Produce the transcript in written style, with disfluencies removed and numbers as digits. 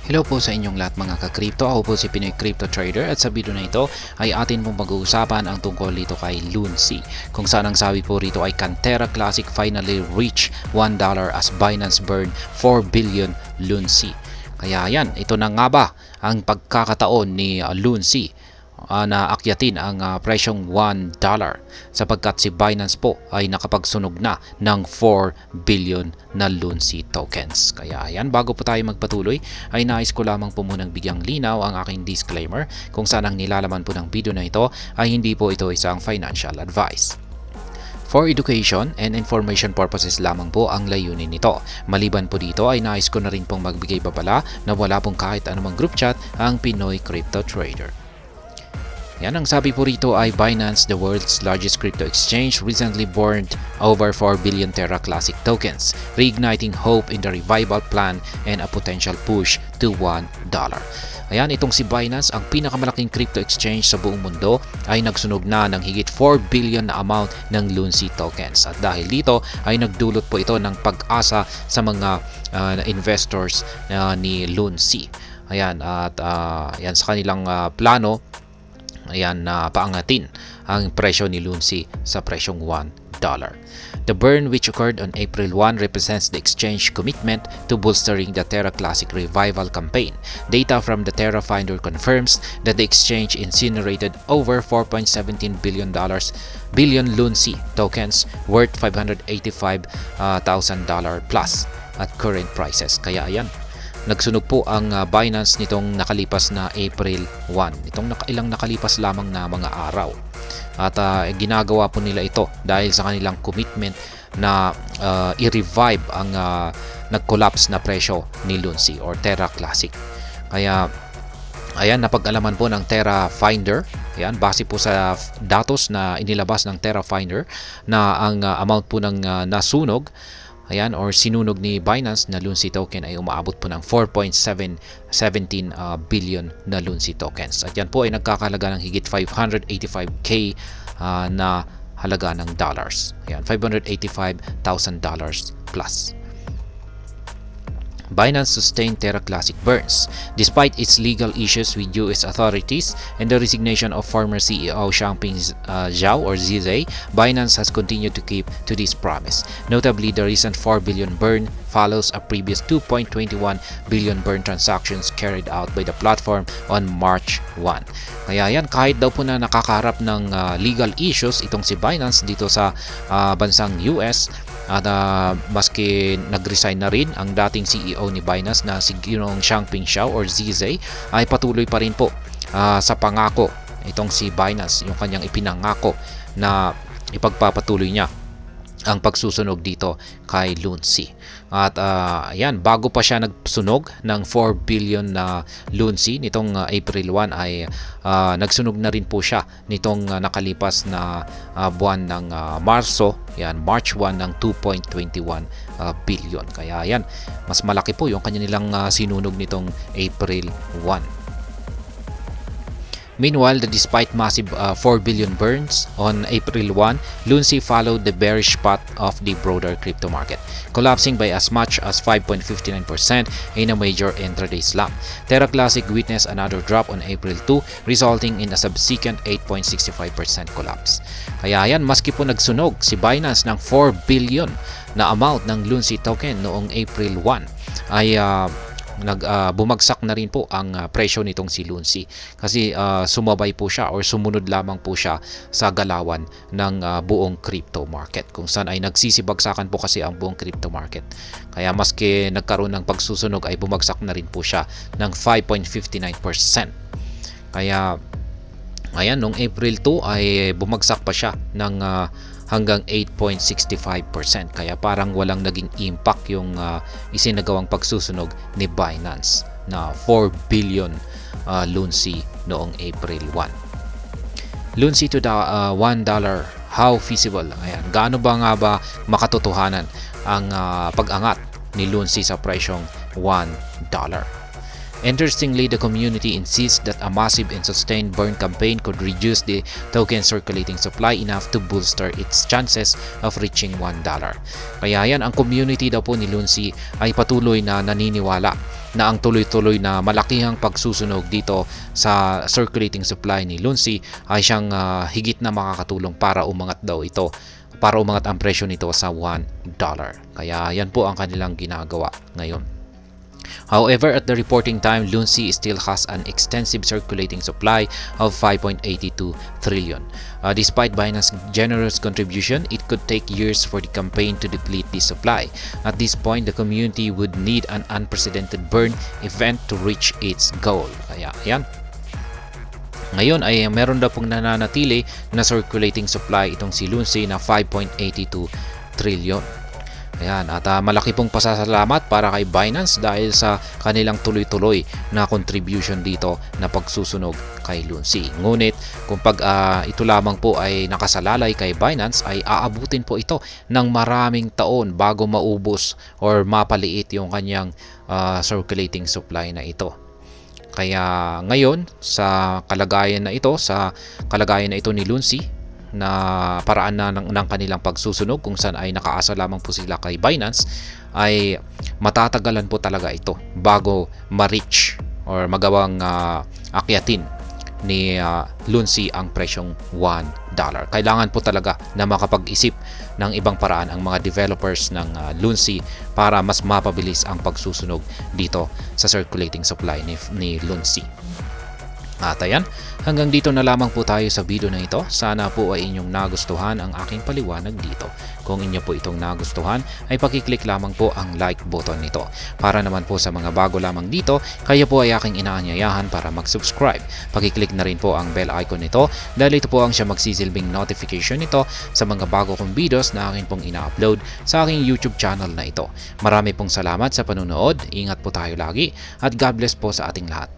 Hello po sa inyong lahat mga ka-crypto. Ako po si Pinoy Crypto Trader at sa video na ito ay atin pong pag-uusapan ang tungkol dito kay Lunsi. Kung saan ang sabi po rito ay Cantera Classic finally reach $1 as Binance burn 4 billion Lunsi. Kaya yan, ito na nga ba ang pagkakataon ni Lunsi na akyatin ang presyong $1 sapagkat si Binance po ay nakapagsunog na ng 4 billion na Lunsi tokens. Kaya yan, bago po tayo magpatuloy ay nais ko lamang po munang bigyang linaw ang aking disclaimer kung saan ang nilalaman po ng video na ito ay hindi po ito isang financial advice. For education and information purposes lamang po ang layunin nito. Maliban po dito ay nais ko na rin pong magbigay babala na wala pong kahit anumang group chat ang Pinoy Crypto Trader. Yan, ang sabi po rito ay Binance, the world's largest crypto exchange, recently burned over 4 billion Terra Classic tokens, reigniting hope in the revival plan and a potential push to $1. Ayan, itong si Binance, ang pinakamalaking crypto exchange sa buong mundo, ay nagsunog na ng higit 4 billion na amount ng Lunsi tokens. At dahil dito ay nagdulot po ito ng pag-asa sa mga investors ni Lunsi. Ayan, at yan sa kanilang plano, ayan, paangatin ang presyo ni Lunsi sa presyong $1. The burn, which occurred on April 1, represents the exchange commitment to bolstering the Terra Classic revival campaign. Data from the Terra Finder confirms that the exchange incinerated over $4.17 billion Lunsi tokens worth $585,000 plus at current prices. Kaya ayan, nagsunog po ang Binance nitong nakalipas na April 1. Itong ilang nakalipas lamang na mga araw. At ginagawa po nila ito dahil sa kanilang commitment na i-revive ang nag-collapse na presyo ni Lunsi or Terra Classic. Kaya ayan, napag-alaman po ng Terra Finder. Ayan, base po sa datos na inilabas ng Terra Finder na ang amount po ng nasunog, ayan, or sinunog ni Binance na Lunsi token ay umaabot po ng 4.17 billion na Lunsi tokens. At yan po ay nagkakalaga ng higit 585k na halaga ng dollars. Ayan, $585,000 plus. Binance sustained Terra Classic burns. Despite its legal issues with US authorities and the resignation of former CEO Changpeng Zhao or ZZ, Binance has continued to keep to this promise. Notably, the recent 4 billion burn follows a previous 2.21 billion burn transactions carried out by the platform on March 1. Kaya yan, kahit daw po na nakakaharap ng legal issues itong si Binance dito sa bansang US, at maski nag-resign na rin ang dating CEO ni Binance na si Changpeng Zhao or ZZ, ay patuloy pa rin po sa pangako itong si Binance, yung kanyang ipinangako na ipagpapatuloy niya ang pagsusunog dito kay Lunsi. At ayan, bago pa siya nagsunog ng 4 billion na Lunsi nitong April 1 ay nagsunog na rin po siya nitong nakalipas na buwan ng Marso, yan, March 1 ng 2.21 billion. Kaya yan, mas malaki po yung kanya nilang sinunog nitong April 1. Meanwhile, despite massive 4 billion burns on April 1, Lunsi followed the bearish path of the broader crypto market, collapsing by as much as 5.59% in a major intraday slump. Terra Classic witnessed another drop on April 2, resulting in a subsequent 8.65% collapse. Kaya yan, maski po nagsunog si Binance ng 4 billion na amount ng Lunsi token noong April 1, ay bumagsak na rin po ang presyo nitong si Lunsi kasi sumabay po siya or sumunod lamang po siya sa galawan ng buong crypto market, kung saan ay nagsisibagsakan po kasi ang buong crypto market. Kaya maski nagkaroon ng pagsusunog ay bumagsak na rin po siya ng 5.59%. Kaya ayan, noong April 2 ay bumagsak pa siya ng hanggang 8.65%. Kaya parang walang naging impact yung isinagawang pagsusunog ni Binance na 4 billion Lunsi noong April 1. Lunsi to the $1, how feasible? Ayan, gaano ba nga ba makatotohanan ang pag-angat ni Lunsi sa presyong $1? Interestingly, the community insists that a massive and sustained burn campaign could reduce the token circulating supply enough to bolster its chances of reaching $1. Kaya yan, ang community daw po ni Lunsi ay patuloy na naniniwala na ang tuloy-tuloy na malakihang pagsusunog dito sa circulating supply ni Lunsi ay siyang higit na makakatulong para umangat ang presyo nito sa $1. Kaya yan po ang kanilang ginagawa ngayon. However, at the reporting time, Lunsi still has an extensive circulating supply of 5.82 trillion. Despite Binance's generous contribution, it could take years for the campaign to deplete this supply. At this point, the community would need an unprecedented burn event to reach its goal. Kaya yan. Ngayon ay meron daw pong nananatili na circulating supply itong si Lunsi na 5.82 trillion. Ayan, at malaki pong pasasalamat para kay Binance dahil sa kanilang tuloy-tuloy na contribution dito na pagsusunog kay Lunsi. Ngunit kung ito lamang po ay nakasalalay kay Binance ay aabutin po ito ng maraming taon bago maubos or mapaliit yung kanyang circulating supply na ito. Kaya ngayon sa kalagayan na ito ni Lunsi na paraan na ng kanilang pagsusunog kung saan ay nakaasa lamang po sila kay Binance ay matatagalan po talaga ito bago ma-reach or magawang akyatin ni Lunsi ang presyong $1. Kailangan po talaga na makapag-isip ng ibang paraan ang mga developers ng Lunsi para mas mapabilis ang pagsusunog dito sa circulating supply ni Lunsi. At ayan, hanggang dito na lamang po tayo sa video na ito. Sana po ay inyong nagustuhan ang aking paliwanag dito. Kung inyo po itong nagustuhan, ay pakiclick lamang po ang like button nito. Para naman po sa mga bago lamang dito, kayo po ay aking inaanyayahan para mag-subscribe. Pakiclick na rin po ang bell icon nito dahil ito po ang siya magsisilbing notification nito sa mga bago kong videos na akin pong ina-upload sa aking YouTube channel na ito. Marami pong salamat sa panunood, ingat po tayo lagi, at God bless po sa ating lahat.